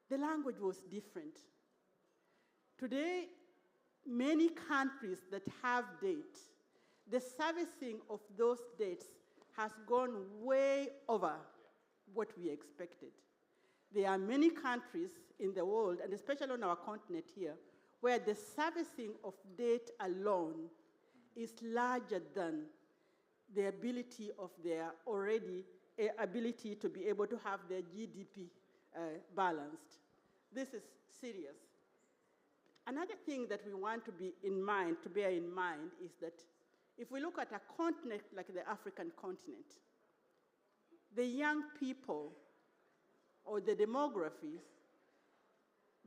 the language was different. Today, many countries that have debt, the servicing of those debts has gone way over what we expected. There are many countries in the world, and especially on our continent here, where the servicing of debt alone is larger than the ability of their ability to be able to have their GDP balanced. This is serious. Another thing that we want to bear in mind, is that if we look at a continent like the African continent, the young people or the demographies,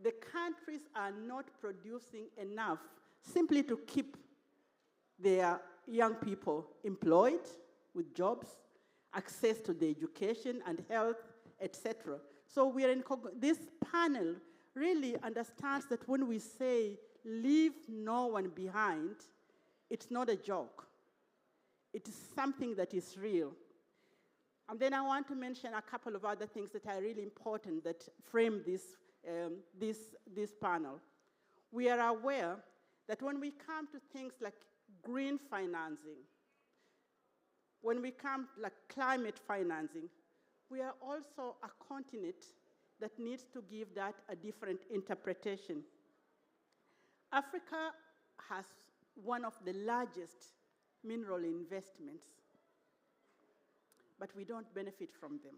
the countries are not producing enough simply to keep their young people employed with jobs, access to the education and health, etc. So we are this panel really understands that when we say leave no one behind, it's not a joke. It is something that is real. And then I want to mention a couple of other things that are really important that frame this panel. We are aware that when we come to things like green financing, when we come to like climate financing, we are also a continent that needs to give that a different interpretation. Africa has one of the largest mineral investments, but we don't benefit from them.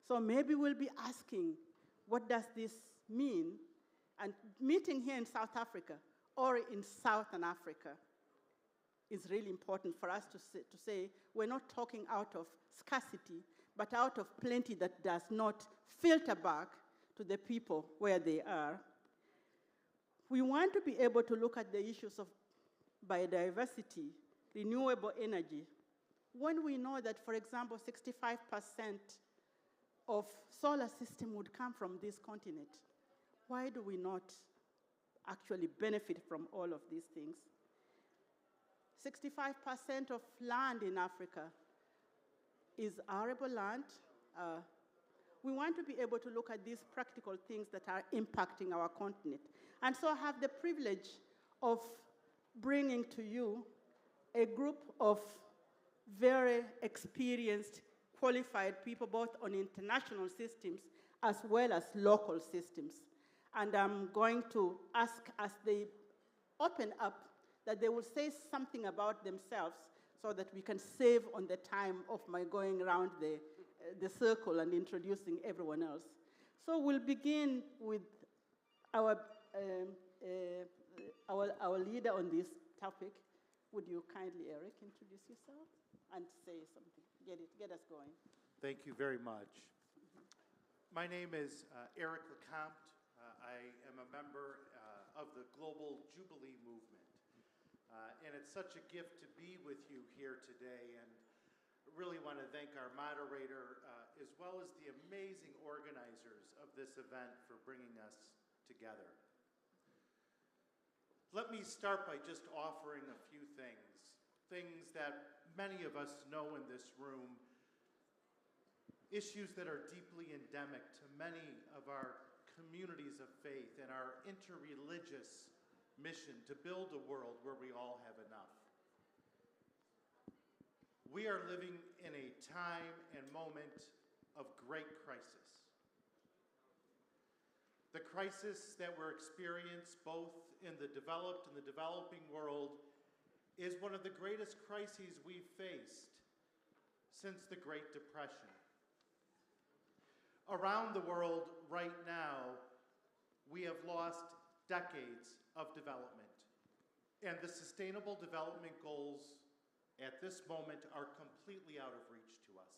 So maybe we'll be asking, what does this mean? And meeting here in South Africa or in Southern Africa is really important for us to say we're not talking out of scarcity, but out of plenty that does not filter back to the people where they are. We want to be able to look at the issues of biodiversity, renewable energy, when we know that, for example, 65% of solar system would come from this continent. Why do we not actually benefit from all of these things? 65% of land in Africa is arable land. We want to be able to look at these practical things that are impacting our continent. And so I have the privilege of bringing to you a group of very experienced, qualified people, both on international systems as well as local systems. And I'm going to ask, as they open up, that they will say something about themselves so that we can save on the time of my going around the circle and introducing everyone else. So we'll begin with our leader on this topic. Would you kindly, Eric, introduce yourself and say something? Get us going. Thank you very much. My name is Eric LeCompte. I am a member of the Global Jubilee Movement. And it's such a gift to be with you here today, and really want to thank our moderator as well as the amazing organizers of this event for bringing us together. Let me start by just offering a few things that many of us know in this room, issues that are deeply endemic to many of our communities of faith and our interreligious mission to build a world where we all have enough. We are living in a time and moment of great crisis. The crisis that we're experiencing both in the developed and the developing world is one of the greatest crises we've faced since the Great Depression. Around the world right now, we have lost decades of development, and the Sustainable Development Goals at this moment are completely out of reach to us.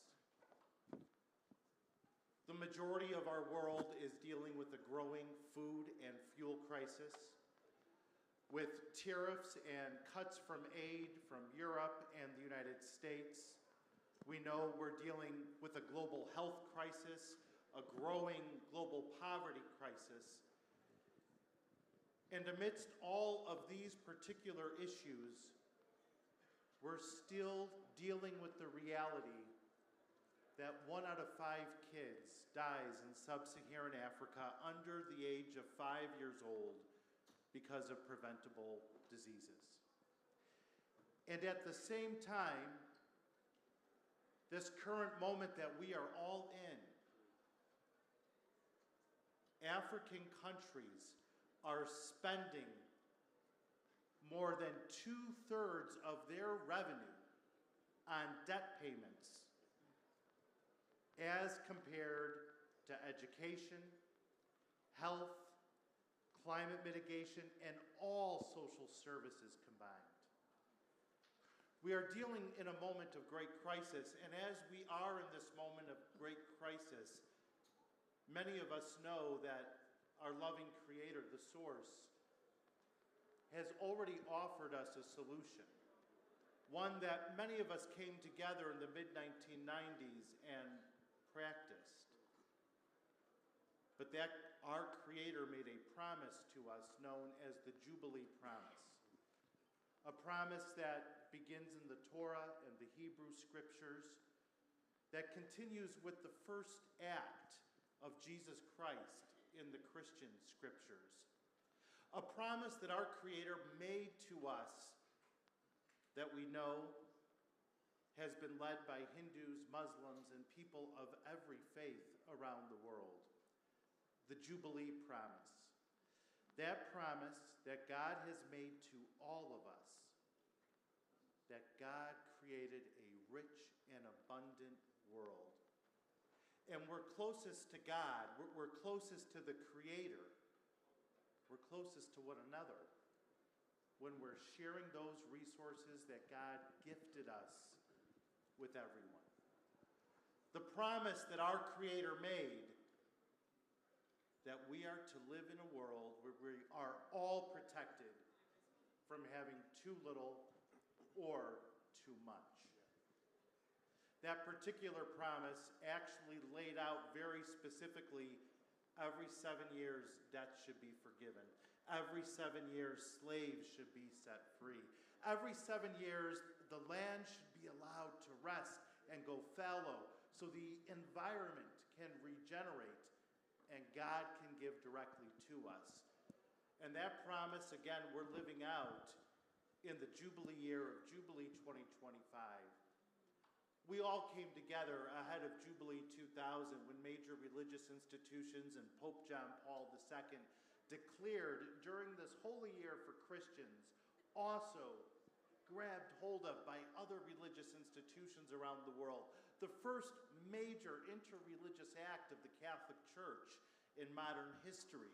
The majority of our world is dealing with a growing food and fuel crisis, with tariffs and cuts from aid from Europe and the United States. We know we're dealing with a global health crisis, a growing global poverty crisis. And amidst all of these particular issues, we're still dealing with the reality that 1 out of 5 kids dies in sub-Saharan Africa under the age of 5 years old because of preventable diseases. And at the same time, this current moment that we are all in, African countries are spending more than 2/3 of their revenue on debt payments as compared to education, health, climate mitigation, and all social services combined. We are dealing in a moment of great crisis, and as we are in this moment of great crisis, many of us know that our loving Creator, the Source, has already offered us a solution, one that many of us came together in the mid-1990s and practiced. But that our Creator made a promise to us known as the Jubilee Promise, a promise that begins in the Torah and the Hebrew Scriptures, that continues with the first act of Jesus Christ in the Christian Scriptures. A promise that our Creator made to us that we know has been led by Hindus, Muslims, and people of every faith around the world. The Jubilee Promise. That promise that God has made to all of us, that God created a rich and abundant world. And we're closest to God, we're closest to the Creator, we're closest to one another when we're sharing those resources that God gifted us with everyone. The promise that our Creator made that we are to live in a world where we are all protected from having too little or too much. That particular promise actually laid out very specifically every 7 years debts should be forgiven. Every 7 years slaves should be set free. Every 7 years the land should be allowed to rest and go fallow so the environment can regenerate and God can give directly to us. And that promise, again, we're living out in the Jubilee year of Jubilee 2025. We all came together ahead of Jubilee 2000 when major religious institutions and Pope John Paul II declared during this holy year for Christians, also grabbed hold of by other religious institutions around the world, the first major interreligious act of the Catholic Church in modern history.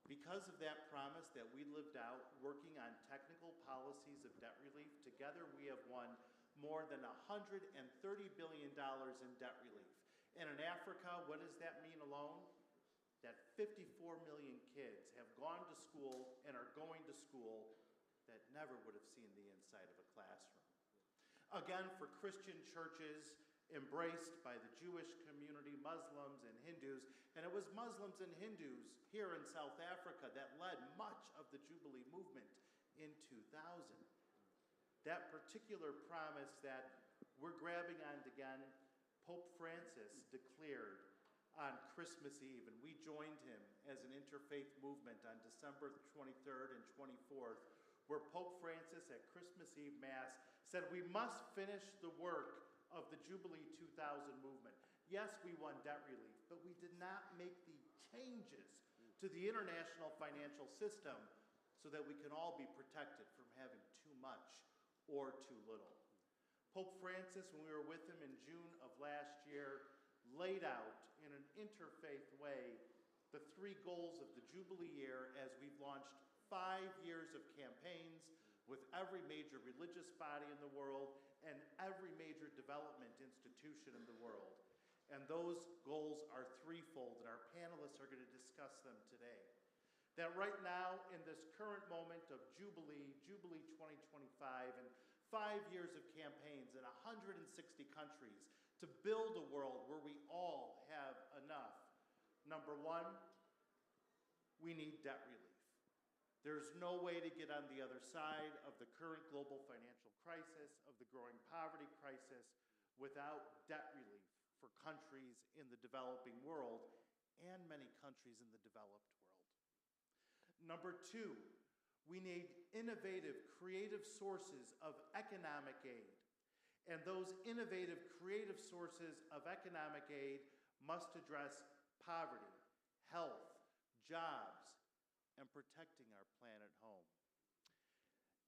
Because of that promise that we lived out, working on technical policies of debt relief, together we have won more than $130 billion in debt relief. And in Africa, what does that mean alone? That 54 million kids have gone to school and are going to school that never would have seen the inside of a classroom. Again, for Christian churches embraced by the Jewish community, Muslims and Hindus, and it was Muslims and Hindus here in South Africa that led much of the Jubilee movement in 2000. That particular promise that we're grabbing on again, Pope Francis declared on Christmas Eve, and we joined him as an interfaith movement on December 23rd and 24th, where Pope Francis at Christmas Eve Mass said we must finish the work of the Jubilee 2000 movement. Yes, we won debt relief, but we did not make the changes to the international financial system so that we can all be protected from having too much or too little. Pope Francis, when we were with him in June of last year, laid out in an interfaith way the 3 goals of the Jubilee year as we've launched 5 years of campaigns with every major religious body in the world and every major development institution in the world. And those goals are threefold, and our panelists are going to discuss them today. That right now, in this current moment of Jubilee 2025, and 5 years of campaigns in 160 countries to build a world where we all have enough. Number 1, we need debt relief. There's no way to get on the other side of the current global financial crisis, of the growing poverty crisis, without debt relief for countries in the developing world and many countries in the developed world. Number two, we need innovative, creative sources of economic aid. And those innovative, creative sources of economic aid must address poverty, health, jobs, and protecting our planet home.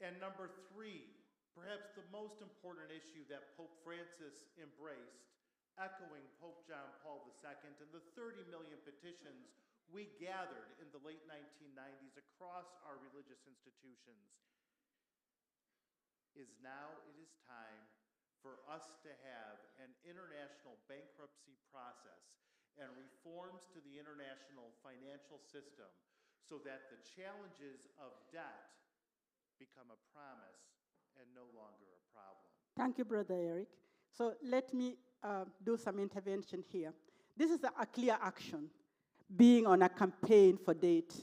And number three, perhaps the most important issue that Pope Francis embraced, echoing Pope John Paul II and the 30 million petitions we gathered in the late 1990s across our religious institutions, is now it is time for us to have an international bankruptcy process and reforms to the international financial system so that the challenges of debt become a promise and no longer a problem. Thank you, Brother Eric. So let me do some intervention here. This is a clear action, being on a campaign for date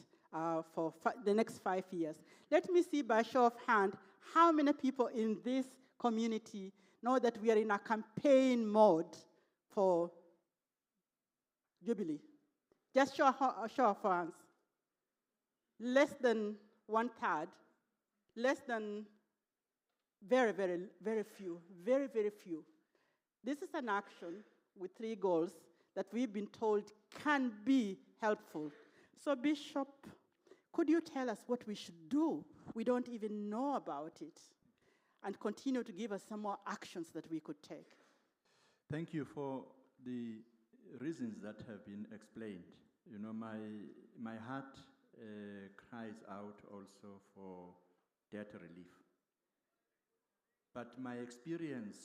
for the next 5 years. Let me see by show of hand how many people in this community know that we are in a campaign mode for Jubilee. Just show of hands. Less than 1/3, less than very, very, very few, very, very few. This is an action with 3 goals that we've been told can be helpful. So, Bishop, could you tell us what we should do? We don't even know about it. And continue to give us some more actions that we could take. Thank you for the reasons that have been explained. You know, my heart cries out also for debt relief. But my experience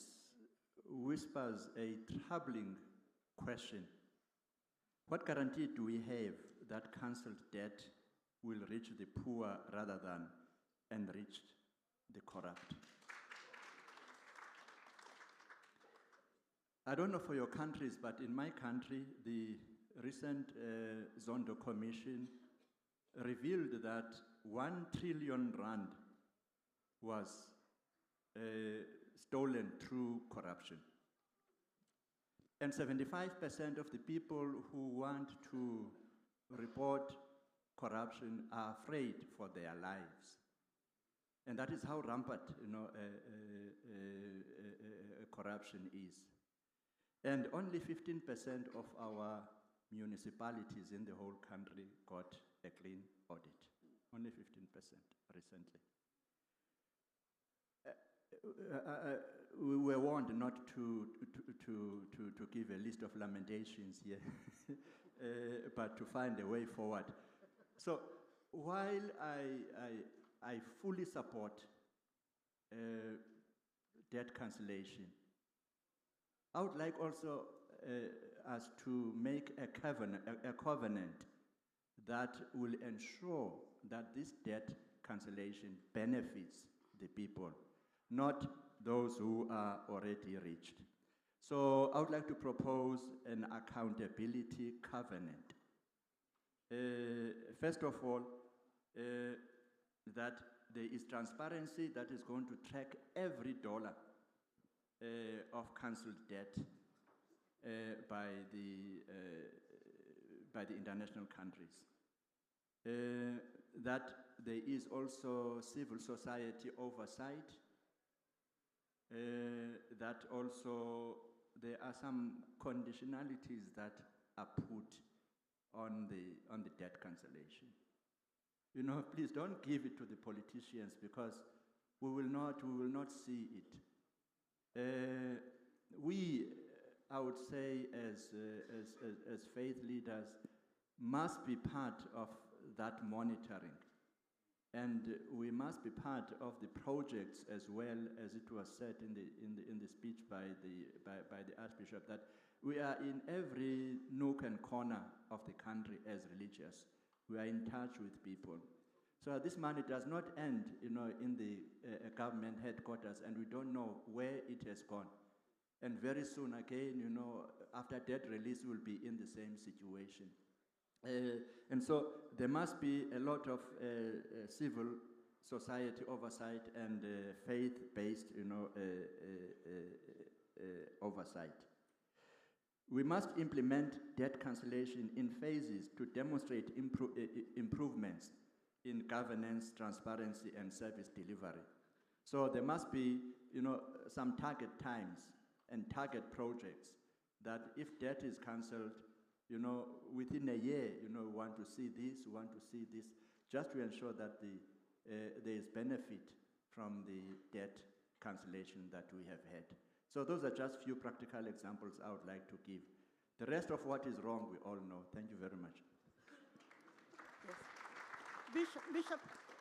whispers a troubling question. What guarantee do we have that cancelled debt will reach the poor rather than enrich the corrupt? I don't know for your countries, but in my country, the recent Zondo Commission revealed that 1 trillion rand was stolen through corruption. And 75% of the people who want to report corruption are afraid for their lives. And that is how rampant, corruption is. And only 15% of our municipalities in the whole country got a clean audit. Only 15% recently. We were warned not to give a list of lamentations here, but to find a way forward. So while I fully support debt cancellation, I would like also us to make a covenant that will ensure that this debt cancellation benefits the people, not those who are already reached. So I would like to propose an accountability covenant. First of all, that there is transparency that is going to track every dollar of cancelled debt by the international countries. That there is also civil society oversight. That also there are some conditionalities that are put on the debt cancellation. You know, please don't give it to the politicians because we will not see it. We, I would say, as faith leaders, must be part of that monitoring. And we must be part of the projects as well, as it was said in the speech by the Archbishop, that we are in every nook and corner of the country as religious. We are in touch with people. So this money does not end, in the government headquarters, and we don't know where it has gone. And very soon again, after debt release, we'll be in the same situation. And so there must be a lot of civil society oversight and faith-based, oversight. We must implement debt cancellation in phases to demonstrate improvements in governance, transparency, and service delivery. So there must be, some target times and target projects that if debt is cancelled, within a year, we want to see this, we want to see this, just to ensure that there is benefit from the debt cancellation that we have had. So those are just few practical examples I would like to give. The rest of what is wrong, we all know. Thank you very much. Yes.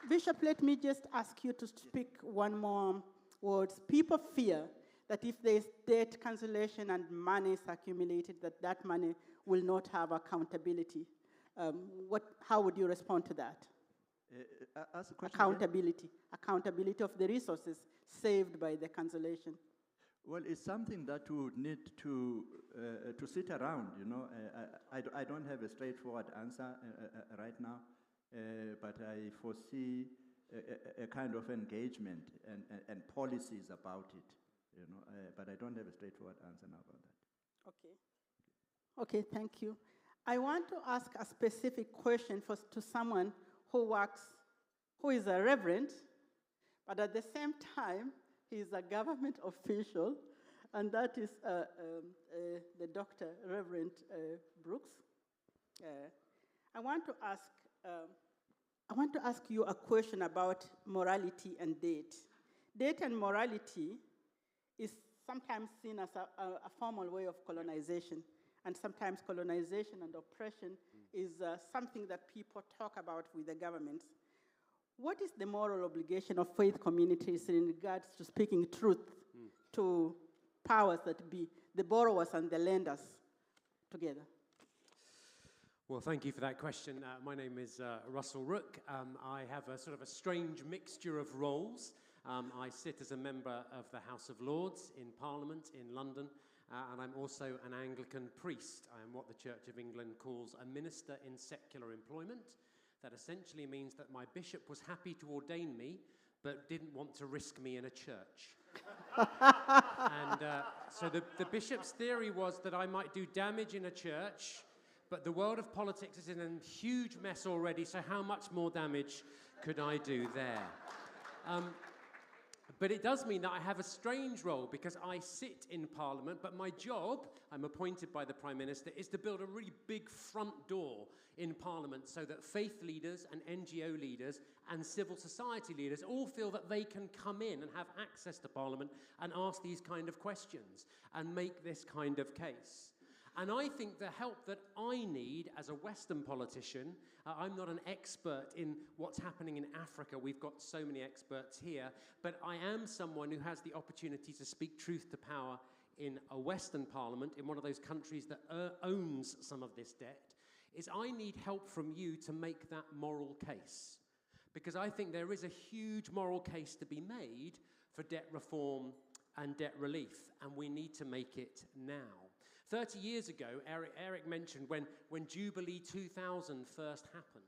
Bishop, let me just ask you to speak one more word. People fear that if there is debt cancellation and money is accumulated, that money will not have accountability. How would you respond to that? Ask the question Accountability of the resources saved by the cancellation. Well, it's something that we would need to sit around, I don't have a straightforward answer right now, but I foresee a kind of engagement and policies about it, but I don't have a straightforward answer now about that. Okay, thank you. I want to ask a specific question to someone who is a reverend, but at the same time, he is a government official, and that is the Dr. Reverend Brooks. I want to ask you a question about morality and debt. Debt and morality is sometimes seen as a formal way of colonization, and sometimes colonization and oppression is something that people talk about with the governments. What is the moral obligation of faith communities in regards to speaking truth to powers that be, the borrowers and the lenders together? Well, thank you for that question. My name is Russell Rook. I have a sort of a strange mixture of roles. I sit as a member of the House of Lords in Parliament in London, and I'm also an Anglican priest. I am what the Church of England calls a minister in secular employment. That essentially means that my bishop was happy to ordain me, but didn't want to risk me in a church. And so the bishop's theory was that I might do damage in a church, but the world of politics is in a huge mess already, so how much more damage could I do there? But it does mean that I have a strange role because I sit in Parliament, but my job, I'm appointed by the Prime Minister, is to build a really big front door in Parliament so that faith leaders and NGO leaders and civil society leaders all feel that they can come in and have access to Parliament and ask these kind of questions and make this kind of case. And I think the help that I need as a Western politician, I'm not an expert in what's happening in Africa, we've got so many experts here, but I am someone who has the opportunity to speak truth to power in a Western parliament, in one of those countries that owns some of this debt, is I need help from you to make that moral case. Because I think there is a huge moral case to be made for debt reform and debt relief, and we need to make it now. 30 years ago, Eric mentioned when Jubilee 2000 first happened,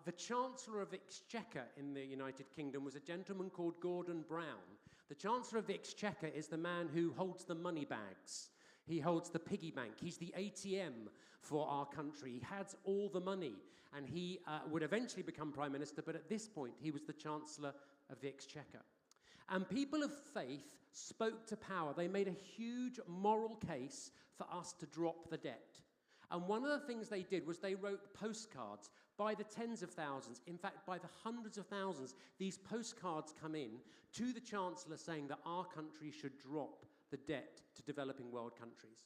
the Chancellor of the Exchequer in the United Kingdom was a gentleman called Gordon Brown. The Chancellor of the Exchequer is the man who holds the money bags. He holds the piggy bank. He's the ATM for our country. He has all the money, and he would eventually become Prime Minister, but at this point, he was the Chancellor of the Exchequer. And people of faith spoke to power. They made a huge moral case for us to drop the debt. And one of the things they did was they wrote postcards by the tens of thousands, in fact, by the hundreds of thousands. These postcards come in to the Chancellor saying that our country should drop the debt to developing world countries.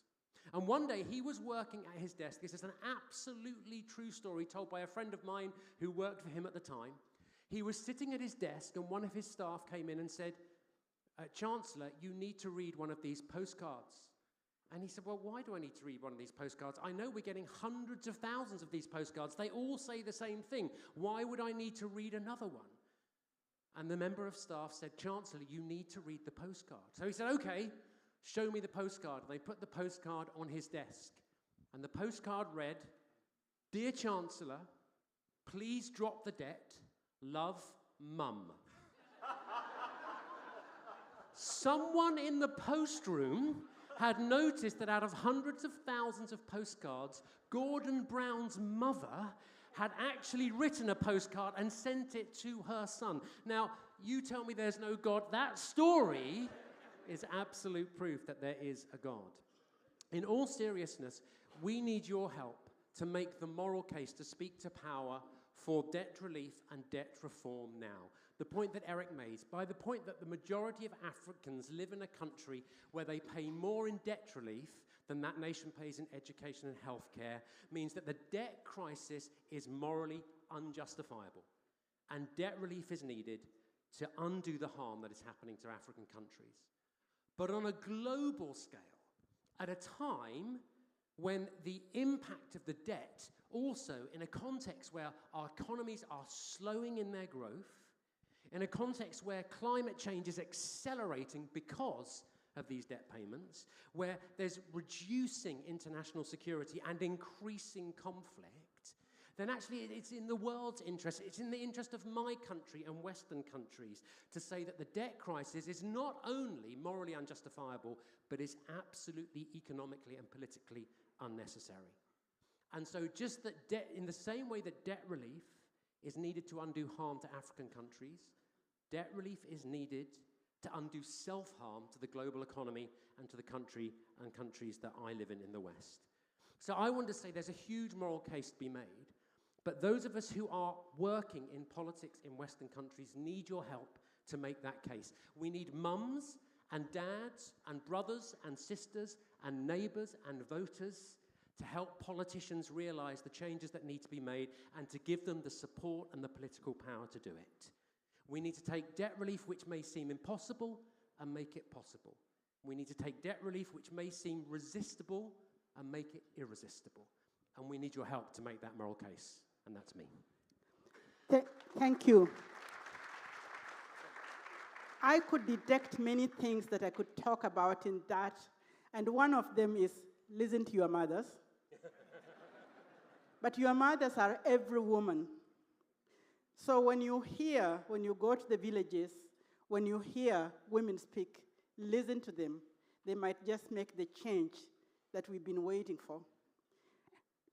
And one day he was working at his desk. This is an absolutely true story told by a friend of mine who worked for him at the time. He was sitting at his desk and one of his staff came in and said, Chancellor, you need to read one of these postcards. And he said, well, why do I need to read one of these postcards? I know we're getting hundreds of thousands of these postcards. They all say the same thing. Why would I need to read another one? And the member of staff said, Chancellor, you need to read the postcard. So he said, okay, show me the postcard. And they put the postcard on his desk. And the postcard read, Dear Chancellor, please drop the debt. Love, Mum. Someone in the post room had noticed that out of hundreds of thousands of postcards, Gordon Brown's mother had actually written a postcard and sent it to her son. Now, you tell me there's no God. That story is absolute proof that there is a God. In all seriousness, we need your help to make the moral case to speak to power for debt relief and debt reform now. The point that Eric made, by the point that the majority of Africans live in a country where they pay more in debt relief than that nation pays in education and healthcare, means that the debt crisis is morally unjustifiable. And debt relief is needed to undo the harm that is happening to African countries. But on a global scale, at a time when the impact of the debt, also in a context where our economies are slowing in their growth, in a context where climate change is accelerating because of these debt payments, where there's reducing international security and increasing conflict, then actually it's in the world's interest, it's in the interest of my country and Western countries to say that the debt crisis is not only morally unjustifiable, but is absolutely economically and politically unnecessary. And so just that debt, in the same way that debt relief is needed to undo harm to African countries, debt relief is needed to undo self-harm to the global economy and to the country and countries that I live in the West. So I want to say there's a huge moral case to be made, but those of us who are working in politics in Western countries need your help to make that case. We need mums and dads and brothers and sisters and neighbors and voters to help politicians realize the changes that need to be made and to give them the support and the political power to do it. We need to take debt relief, which may seem impossible, and make it possible. We need to take debt relief, which may seem resistible, and make it irresistible. And we need your help to make that moral case, and that's me. Thank you. I could detect many things that I could talk about in that, and one of them is listen to your mothers. But your mothers are every woman. So when you go to the villages, when you hear women speak, listen to them. They might just make the change that we've been waiting for.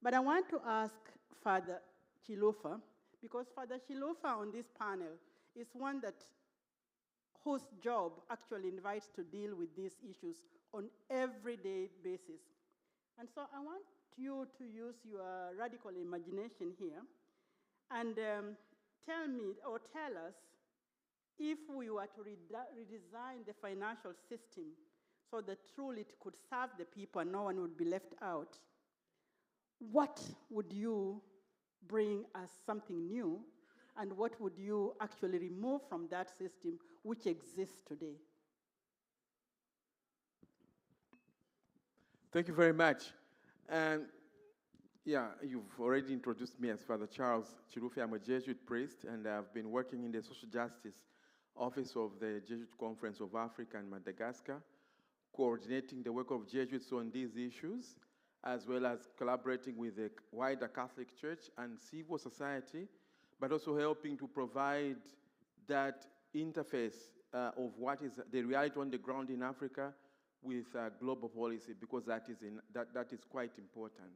But I want to ask Father Chilufa, because Father Chilufa on this panel is one whose job actually invites to deal with these issues on everyday basis. And so I want you to use your radical imagination here and tell us if we were to redesign the financial system so that truly it could serve the people and no one would be left out, what would you bring as something new, and what would you actually remove from that system which exists today? Thank you very much. And yeah, you've already introduced me as Father Charles Chirufe. I'm a Jesuit priest, and I've been working in the Social Justice Office of the Jesuit Conference of Africa and Madagascar, coordinating the work of Jesuits on these issues, as well as collaborating with the wider Catholic Church and civil society, but also helping to provide that interface of what is the reality on the ground in Africa with global policy, because that is quite important,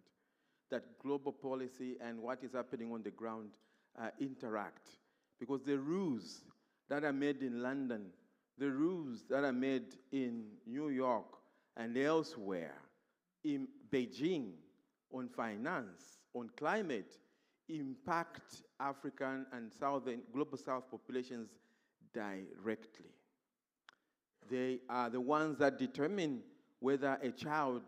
that global policy and what is happening on the ground interact. Because the rules that are made in London, the rules that are made in New York and elsewhere, in Beijing, on finance, on climate, impact African and global South populations directly. They are the ones that determine whether a child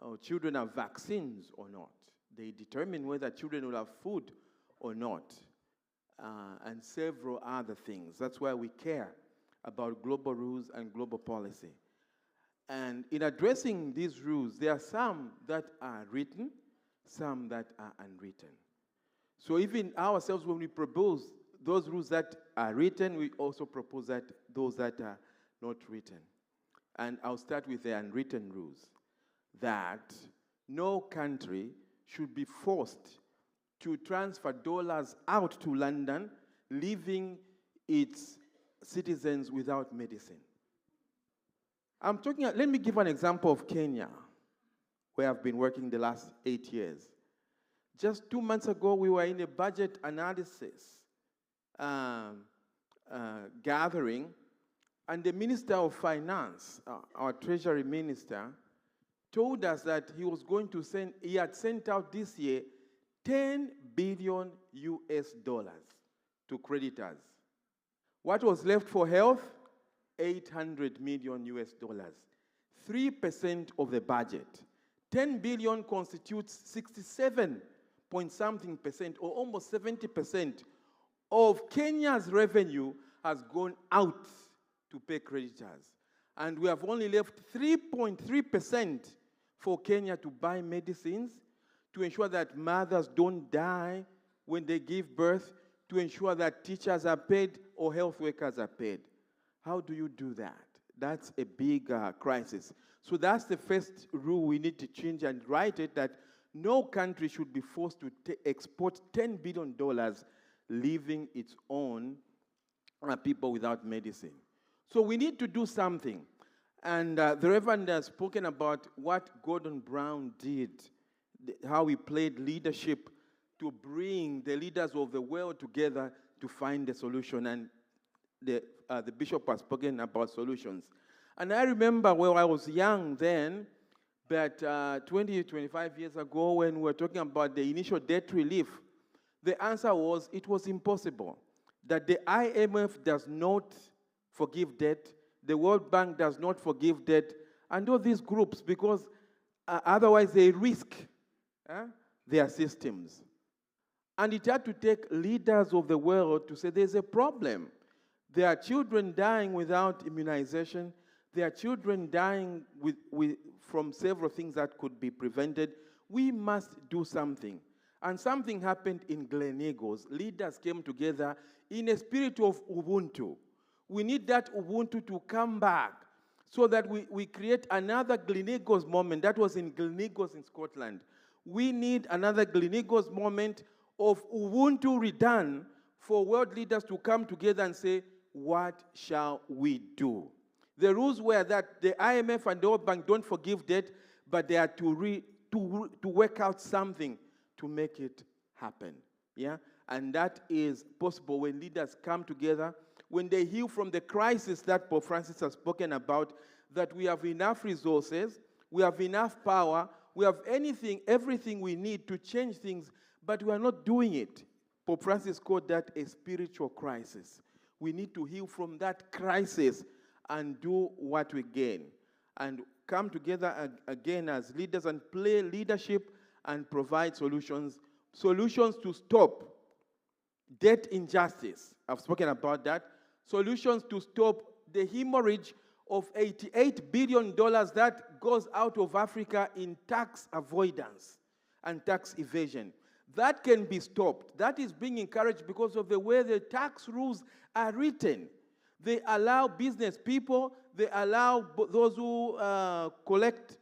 or children have vaccines or not. They determine whether children will have food or not, and several other things. That's why we care about global rules and global policy. And in addressing these rules, there are some that are written, some that are unwritten. So even ourselves, when we propose those rules that are written, we also propose that those that are not written. And I'll start with the unwritten rules, that no country should be forced to transfer dollars out to London, leaving its citizens without medicine. Let me give an example of Kenya, where I've been working the last 8 years. Just 2 months ago, we were in a budget analysis gathering, and the Minister of Finance, our Treasury Minister, told us that he had sent out this year 10 billion US dollars to creditors. What was left for health? 800 million US dollars. 3% of the budget. 10 billion constitutes 67 point something percent, or almost 70% of Kenya's revenue has gone out to pay creditors. And we have only left 3.3% for Kenya to buy medicines, to ensure that mothers don't die when they give birth, to ensure that teachers are paid or health workers are paid. How do you do that? That's a big crisis. So that's the first rule we need to change and write it, that no country should be forced to export $10 billion, leaving its own people without medicine. So we need to do something. And the Reverend has spoken about what Gordon Brown did, how he played leadership to bring the leaders of the world together to find a solution. And the bishop has spoken about solutions. And I remember when I was young then, but 20, 25 years ago, when we were talking about the initial debt relief, the answer was it was impossible. That the IMF does not forgive debt, the World Bank does not forgive debt, and all these groups, because otherwise they risk their systems. And it had to take leaders of the world to say there's a problem. There are children dying without immunization. There are children dying from several things that could be prevented. We must do something. And something happened in Gleneagles. Leaders came together in a spirit of Ubuntu. We need that Ubuntu to come back so that we create another Gleneagles moment. That was in Gleneagles in Scotland. We need another Gleneagles moment of Ubuntu redone for world leaders to come together and say, what shall we do? The rules were that the IMF and the World Bank don't forgive debt, but they are to work out something to make it happen. Yeah? And that is possible when leaders come together, when they heal from the crisis that Pope Francis has spoken about, that we have enough resources, we have enough power, we have everything we need to change things, but we are not doing it. Pope Francis called that a spiritual crisis. We need to heal from that crisis and do what we gain, and come together again as leaders and play leadership and provide solutions to stop debt injustice. I've spoken about that. Solutions to stop the hemorrhage of $88 billion that goes out of Africa in tax avoidance and tax evasion. That can be stopped. That is being encouraged because of the way the tax rules are written. They allow business people, they allow those who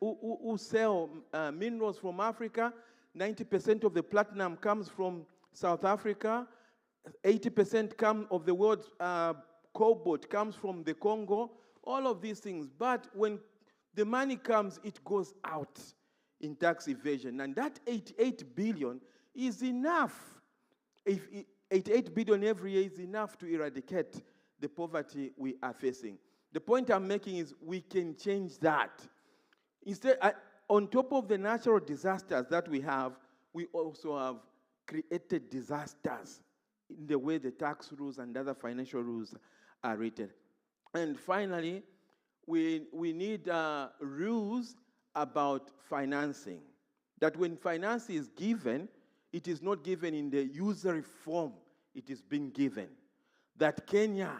who sell minerals from Africa. 90% of the platinum comes from South Africa. 80% of the world's cobalt comes from the Congo. All of these things. But when the money comes, it goes out in tax evasion. And that 88 billion is enough. If 88 billion every year is enough to eradicate the poverty we are facing. The point I'm making is we can change that. Instead, on top of the natural disasters that we also have created disasters in the way the tax rules and other financial rules are written. And finally, we need rules about financing. That when finance is given, it is not given in the usury form it is being given. That Kenya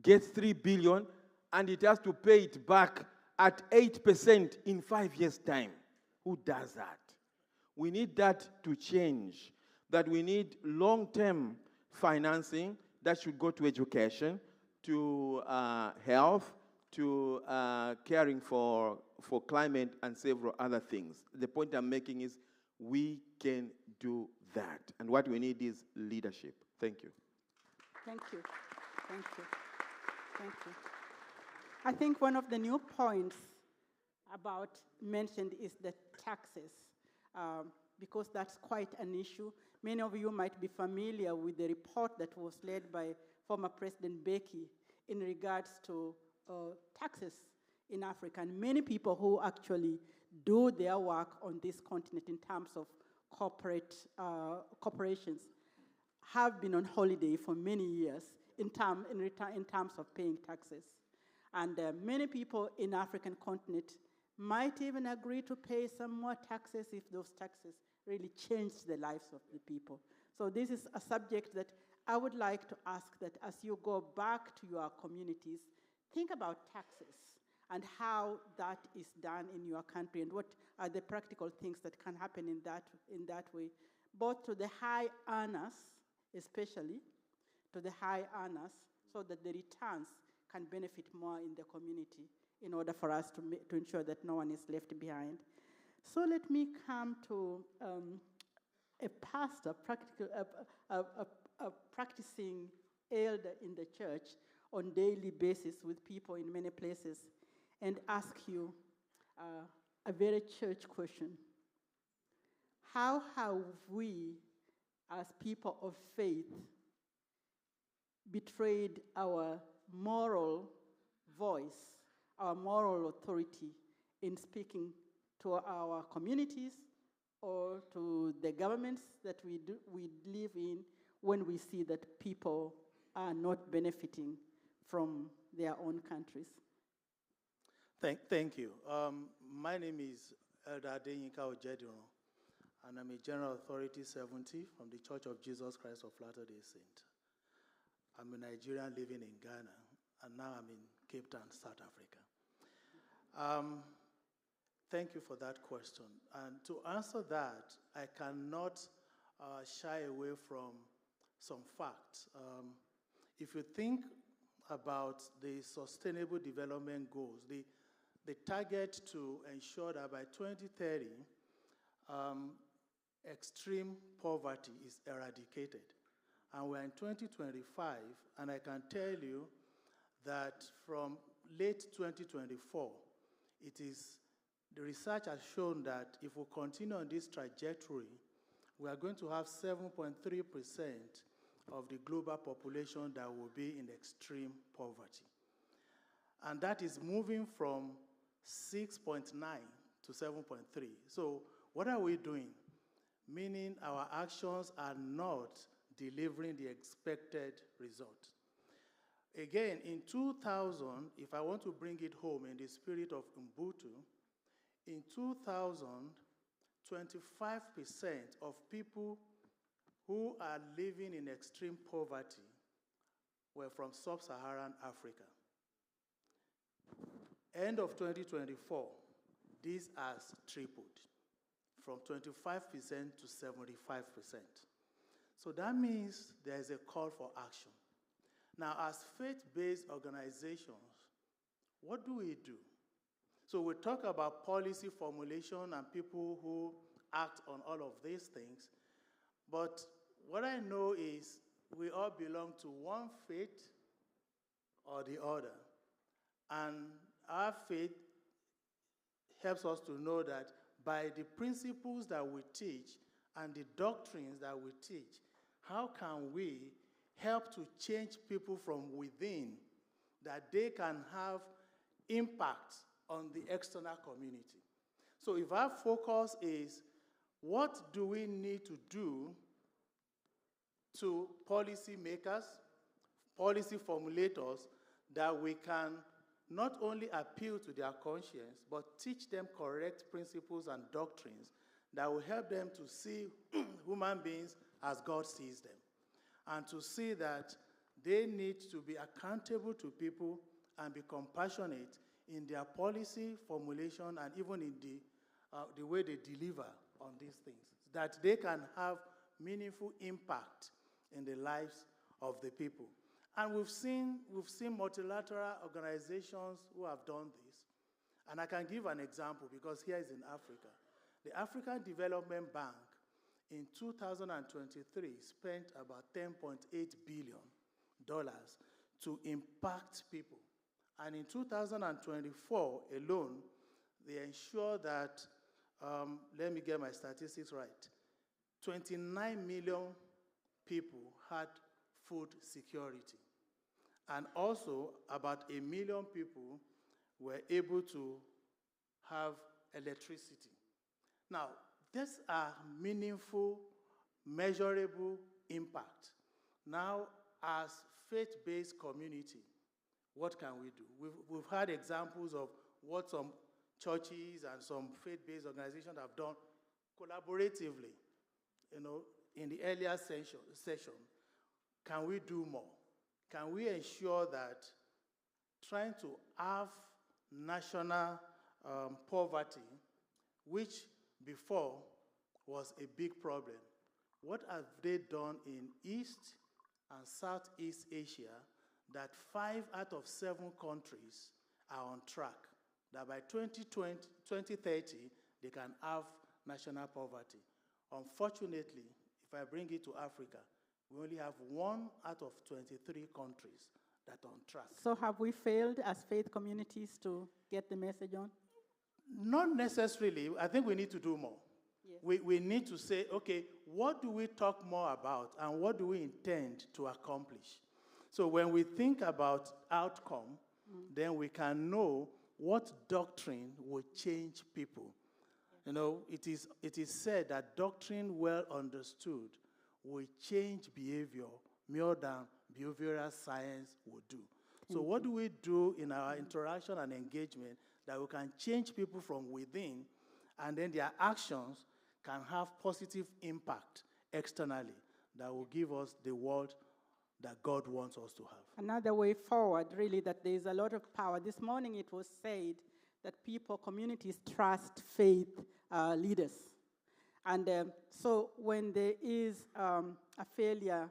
gets $3 billion and it has to pay it back at 8% in 5 years' time. Who does that? We need that to change. That we need long-term financing that should go to education, to health, to caring for climate and several other things. The point I'm making is we can do that. And what we need is leadership. Thank you. Thank you. Thank you. Thank you. I think one of the new points about mentioned is the taxes, because that's quite an issue. Many of you might be familiar with the report that was led by former President Becky in regards to taxes in Africa. And many people who actually do their work on this continent in terms of corporations have been on holiday for many years in terms of paying taxes. And many people in the African continent might even agree to pay some more taxes if those taxes really change the lives of the people. So this is a subject that I would like to ask that as you go back to your communities, think about taxes and how that is done in your country and what are the practical things that can happen in that way, both to the high earners, especially to the high earners, so that the returns can benefit more in the community in order for us to ensure that no one is left behind. So let me come to a pastor, a practicing elder in the church on daily basis with people in many places, and ask you a very church question. How have we, as people of faith, betrayed our moral voice, our moral authority in speaking to our communities or to the governments that we live in when we see that people are not benefiting from their own countries? Thank you. My name is Elder Adenyinka Ojediro, and I'm a General Authority 70 from the Church of Jesus Christ of Latter-day Saints. I'm a Nigerian living in Ghana, and now I'm in Cape Town, South Africa. Thank you for that question. And to answer that, I cannot shy away from some facts. If you think about the Sustainable Development Goals, the target to ensure that by 2030, extreme poverty is eradicated. And we're in 2025, and I can tell you that from late 2024, the research has shown that if we continue on this trajectory, we are going to have 7.3% of the global population that will be in extreme poverty. And that is moving from 6.9 to 7.3. So what are we doing? Meaning our actions are not delivering the expected result. Again, in 2000, if I want to bring it home in the spirit of Ubuntu, in 2000, 25% of people who are living in extreme poverty were from sub-Saharan Africa. End of 2024, this has tripled from 25% to 75%. So that means there is a call for action. Now, as faith-based organizations, what do we do? So we talk about policy formulation and people who act on all of these things, but what I know is we all belong to one faith or the other, and our faith helps us to know that by the principles that we teach and the doctrines that we teach, how can we help to change people from within, that they can have impact on the external community? So if our focus is what do we need to do to policy makers, policy formulators, that we can not only appeal to their conscience, but teach them correct principles and doctrines that will help them to see human beings as God sees them, and to see that they need to be accountable to people and be compassionate in their policy formulation and even in the way they deliver on these things, that they can have meaningful impact in the lives of the people. And we've seen multilateral organizations who have done this. And I can give an example because here is in Africa. The African Development Bank in 2023 spent about $10.8 billion to impact people And in 2024 alone, they ensure that, let me get my statistics right, 29 million people had food security. And also, about 1 million people were able to have electricity. Now, these are meaningful, measurable impact. Now, as faith-based community, what can we do? We've had examples of what some churches and some faith-based organizations have done collaboratively, in the earlier session. Can we do more? Can we ensure that trying to halve national poverty, which before was a big problem, what have they done in East and Southeast Asia that 5 out of 7 countries are on track, that by 2030, they can have national poverty? Unfortunately, if I bring it to Africa, we only have 1 out of 23 countries that are on track. So have we failed as faith communities to get the message on? Not necessarily. I think we need to do more. Yes. We need to say, okay, what do we talk more about and what do we intend to accomplish? So when we think about outcome, then we can know what doctrine will change people. It is said that doctrine well understood will change behavior more than behavioral science would do. So what do we do in our interaction and engagement that we can change people from within, and then their actions can have positive impact externally that will give us the world that God wants us to have? Another way forward, really, that there is a lot of power. This morning it was said that communities trust faith leaders. And so when there is a failure,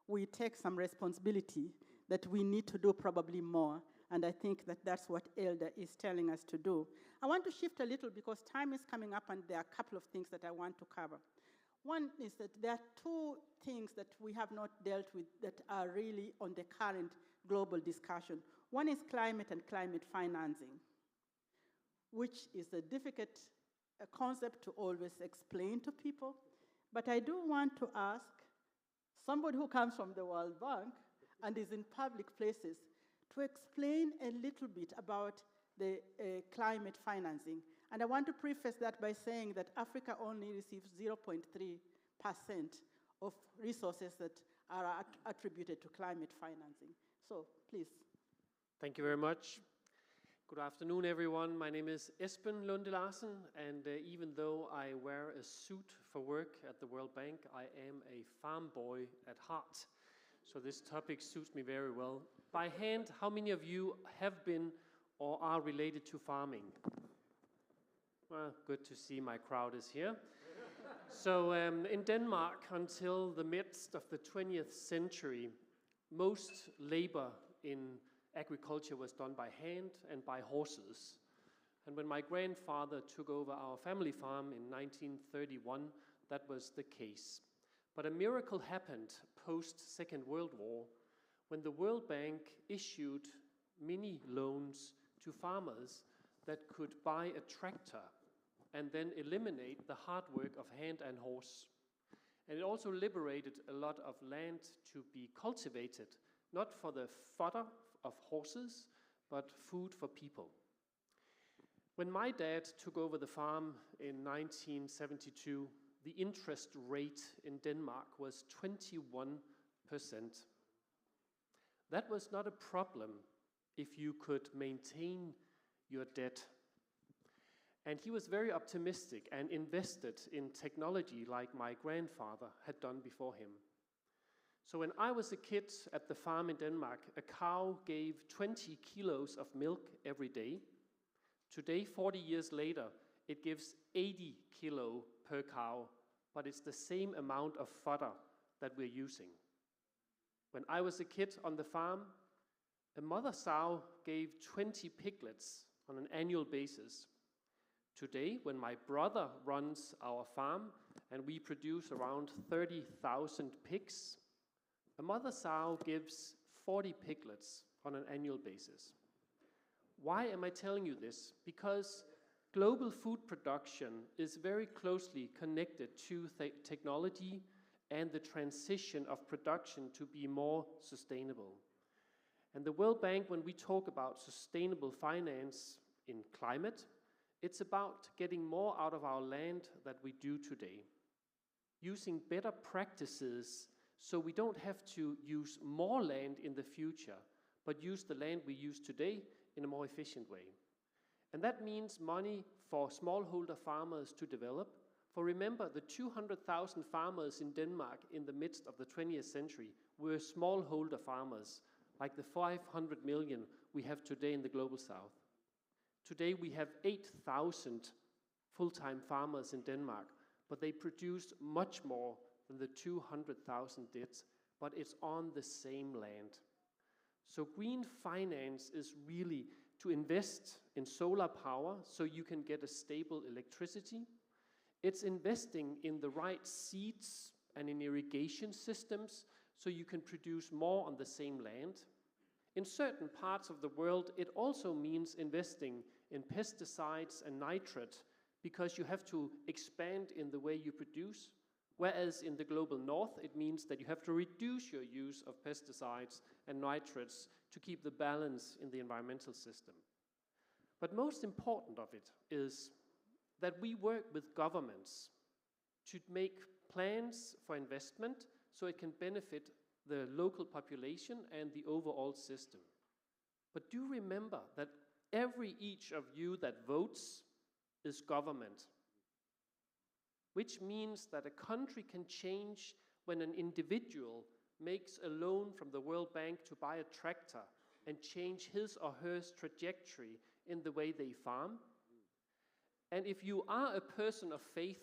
we take some responsibility that we need to do probably more. And I think that that's what Elder is telling us to do. I want to shift a little because time is coming up and there are a couple of things that I want to cover. One is that there are 2 things that we have not dealt with that are really on the current global discussion. One is climate and climate financing, which is a difficult concept to always explain to people. But I do want to ask somebody who comes from the World Bank and is in public places to explain a little bit about the climate financing. And I want to preface that by saying that Africa only receives 0.3% of resources that are attributed to climate financing. So, please. Thank you very much. Good afternoon, everyone. My name is Esben Lunde Larsen, and even though I wear a suit for work at the World Bank, I am a farm boy at heart. So this topic suits me very well. By hand, how many of you have been or are related to farming? Well, good to see my crowd is here. So in Denmark, until the midst of the 20th century, most labor in agriculture was done by hand and by horses. And when my grandfather took over our family farm in 1931, that was the case. But a miracle happened post-Second World War when the World Bank issued mini loans to farmers that could buy a tractor and then eliminate the hard work of hand and horse. And it also liberated a lot of land to be cultivated, not for the fodder of horses, but food for people. When my dad took over the farm in 1972, the interest rate in Denmark was 21%. That was not a problem if you could maintain your debt. And he was very optimistic and invested in technology like my grandfather had done before him. So when I was a kid at the farm in Denmark, a cow gave 20 kilos of milk every day. Today, 40 years later, it gives 80 kilo per cow, but it's the same amount of fodder that we're using. When I was a kid on the farm, a mother sow gave 20 piglets on an annual basis. Today, when my brother runs our farm and we produce around 30,000 pigs, a mother sow gives 40 piglets on an annual basis. Why am I telling you this? Because global food production is very closely connected to technology and the transition of production to be more sustainable. And the World Bank, when we talk about sustainable finance in climate, it's about getting more out of our land than we do today, using better practices so we don't have to use more land in the future, but use the land we use today in a more efficient way. And that means money for smallholder farmers to develop. For remember, the 200,000 farmers in Denmark in the midst of the 20th century were smallholder farmers, like the 500 million we have today in the global south. Today we have 8,000 full-time farmers in Denmark, but they produce much more than the 200,000 did, but it's on the same land. So green finance is really to invest in solar power so you can get a stable electricity. It's investing in the right seeds and in irrigation systems so you can produce more on the same land. In certain parts of the world, it also means investing in pesticides and nitrate because you have to expand in the way you produce, whereas in the global north, it means that you have to reduce your use of pesticides and nitrates to keep the balance in the environmental system. But most important of it is that we work with governments to make plans for investment so it can benefit the local population and the overall system. But do remember that each of you that votes is government, which means that a country can change when an individual makes a loan from the World Bank to buy a tractor and change his or her trajectory in the way they farm. And if you are a person of faith,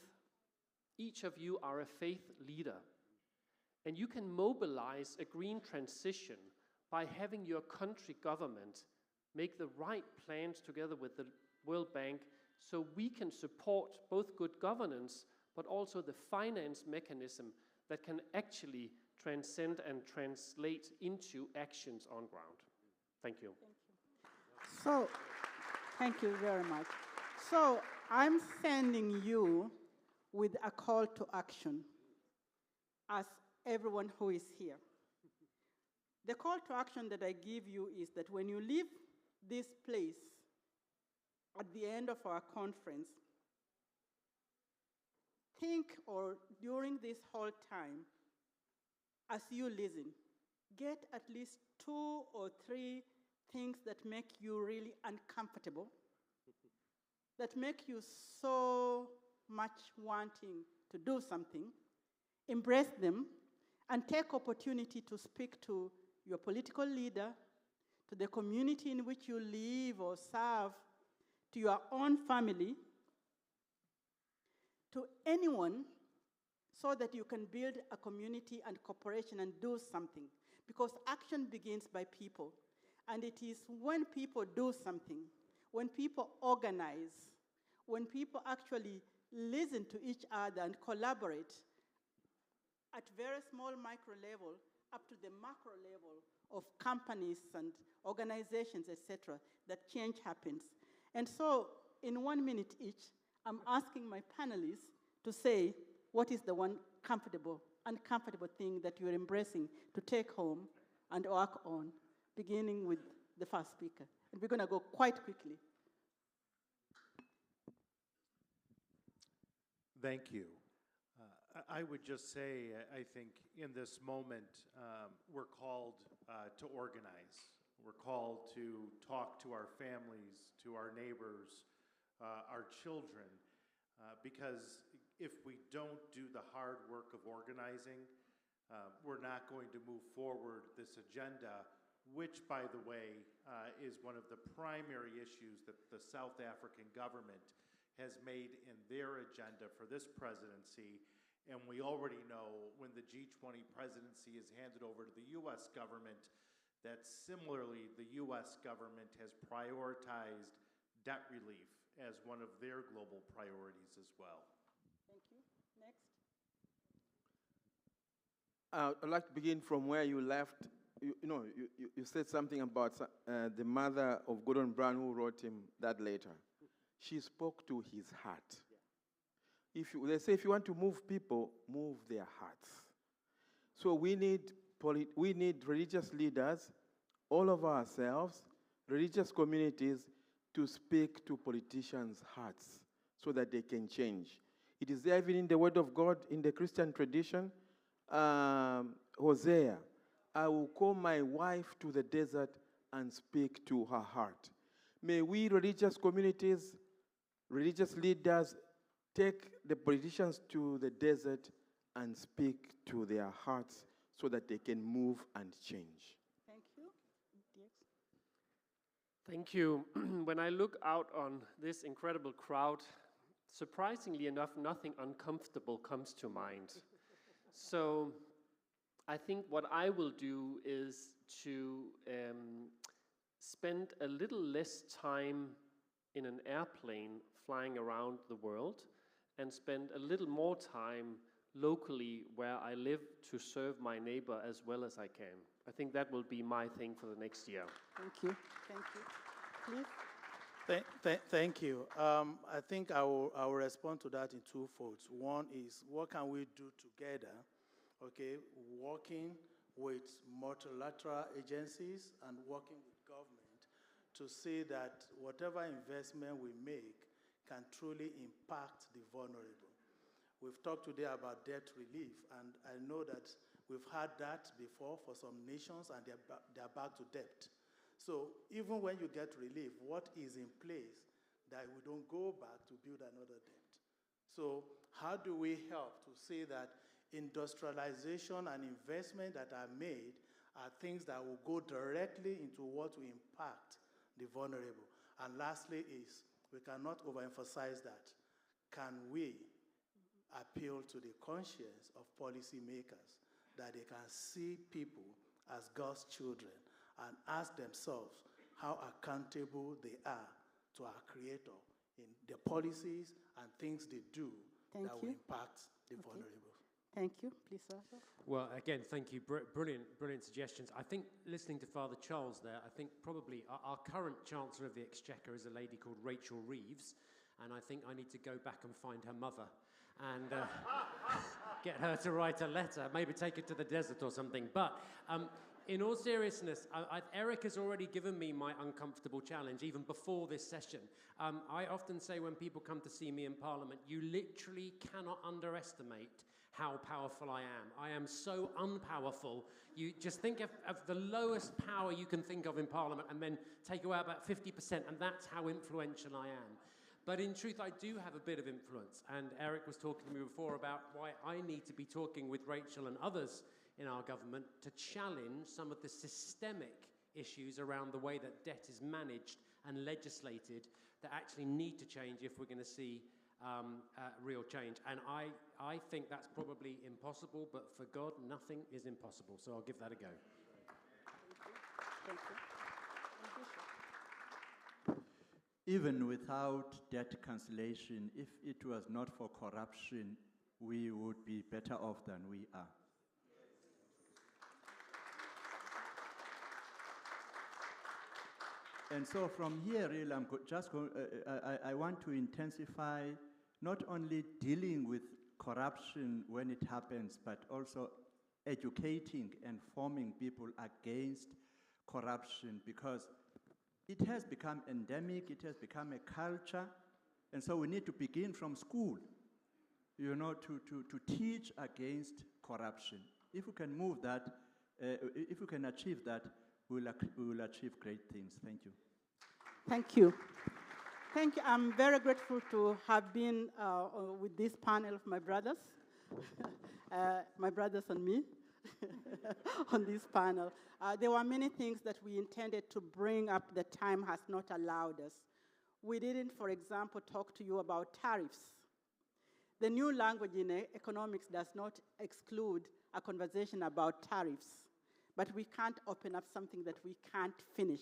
each of you are a faith leader. And you can mobilize a green transition by having your country government make the right plans together with the World Bank so we can support both good governance but also the finance mechanism that can actually transcend and translate into actions on ground. Thank you. So, thank you very much. So, I'm sending you with a call to action as everyone who is here. The call to action that I give you is that when you leave this place at the end of our conference, think, or during this whole time, as you listen, get at least 2 or 3 things that make you really uncomfortable, that make you so much wanting to do something, embrace them, and take opportunity to speak to your political leader, to the community in which you live or serve, to your own family, to anyone, so that you can build a community and cooperation and do something. Because action begins by people. And it is when people do something, when people organize, when people actually listen to each other and collaborate at very small micro level up to the macro level of companies and organizations, etc., that change happens. And so, in 1 minute each, I'm asking my panelists to say, what is the one uncomfortable thing that you're embracing to take home and work on, beginning with the first speaker. And we're going to go quite quickly. Thank you. I would just say, I think in this moment, we're called to organize. We're called to talk to our families, to our neighbors, our children, because if we don't do the hard work of organizing, we're not going to move forward this agenda, which, by the way, is one of the primary issues that the South African government has made in their agenda for this presidency. And we already know when the G20 presidency is handed over to the U.S. government, that similarly the U.S. government has prioritized debt relief as one of their global priorities as well. Thank you. Next. I'd like to begin from where you left you said something about the mother of Gordon Brown who wrote him that letter. She spoke to his heart. They say if you want to move people, move their hearts. So we need religious leaders, all of ourselves, religious communities, to speak to politicians' hearts so that they can change. It is there even in the Word of God, in the Christian tradition. Hosea, I will call my wife to the desert and speak to her heart. May we, religious communities, religious leaders, take the politicians to the desert and speak to their hearts so that they can move and change. Thank you. Yes. Thank you. When I look out on this incredible crowd, surprisingly enough, nothing uncomfortable comes to mind. So I think what I will do is to spend a little less time in an airplane flying around the world and spend a little more time locally where I live to serve my neighbor as well as I can. I think that will be my thing for the next year. Thank you. Thank you. Please. Thank you. I think I will respond to that in two folds. One is, what can we do together, okay, working with multilateral agencies and working with government to see that whatever investment we make can truly impact the vulnerable. We've talked today about debt relief, and I know that we've had that before for some nations, and they're back to debt. So even when you get relief, what is in place that we don't go back to build another debt? So how do we help to say that industrialization and investment that are made are things that will go directly into what will impact the vulnerable? And lastly is, we cannot overemphasize that. Can we appeal to the conscience of policymakers that they can see people as God's children and ask themselves how accountable they are to our Creator in their policies and things they do that will impact the vulnerable. Thank you. Please, sir. Well, again, thank you. Brilliant suggestions. I think listening to Father Charles there, I think probably our current Chancellor of the Exchequer is a lady called Rachel Reeves, and I think I need to go back and find her mother and get her to write a letter, maybe take her to the desert or something. But in all seriousness, Eric has already given me my uncomfortable challenge even before this session. I often say when people come to see me in Parliament, you literally cannot underestimate how powerful I am. I am so unpowerful. You just think of the lowest power you can think of in Parliament and then take away about 50%, and that's how influential I am. But in truth, I do have a bit of influence. And Eric was talking to me before about why I need to be talking with Rachel and others in our government to challenge some of the systemic issues around the way that debt is managed and legislated that actually need to change if we're going to see real change. And I think that's probably impossible, but for God, nothing is impossible. So I'll give that a go. Thank you. Even without debt cancellation, if it was not for corruption, we would be better off than we are. And so from here, really, I want to intensify not only dealing with corruption when it happens, but also educating and forming people against corruption, because it has become endemic, it has become a culture, and so we need to begin from school, to teach against corruption. If we can move that, if we can achieve that, we will achieve great things. Thank you. Thank you. Thank you. I'm very grateful to have been with this panel of my brothers, and me, on this panel. There were many things that we intended to bring up that time has not allowed us. We didn't, for example, talk to you about tariffs. The new language in economics does not exclude a conversation about tariffs, but we can't open up something that we can't finish.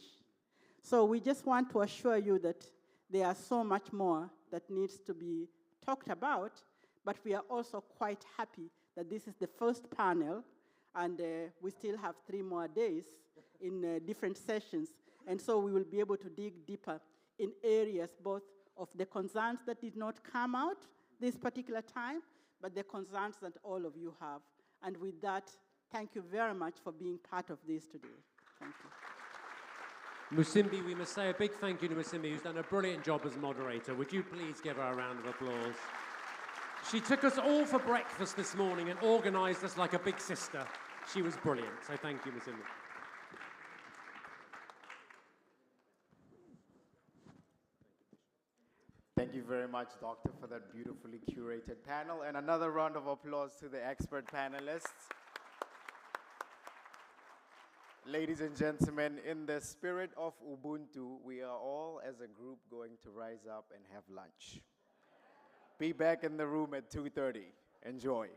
So we just want to assure you that there are so much more that needs to be talked about, but we are also quite happy that this is the first panel And we still have 3 more days in different sessions. And so we will be able to dig deeper in areas both of the concerns that did not come out this particular time, but the concerns that all of you have. And with that, thank you very much for being part of this today. Thank you. Musimbi, we must say a big thank you to Musimbi, who's done a brilliant job as moderator. Would you please give her a round of applause? She took us all for breakfast this morning and organized us like a big sister. She was brilliant, so thank you, Musimbi. Thank you very much, Doctor, for that beautifully curated panel. And another round of applause to the expert panelists. Ladies and gentlemen, in the spirit of Ubuntu, we are all as a group going to rise up and have lunch. Be back in the room at 2:30. Enjoy.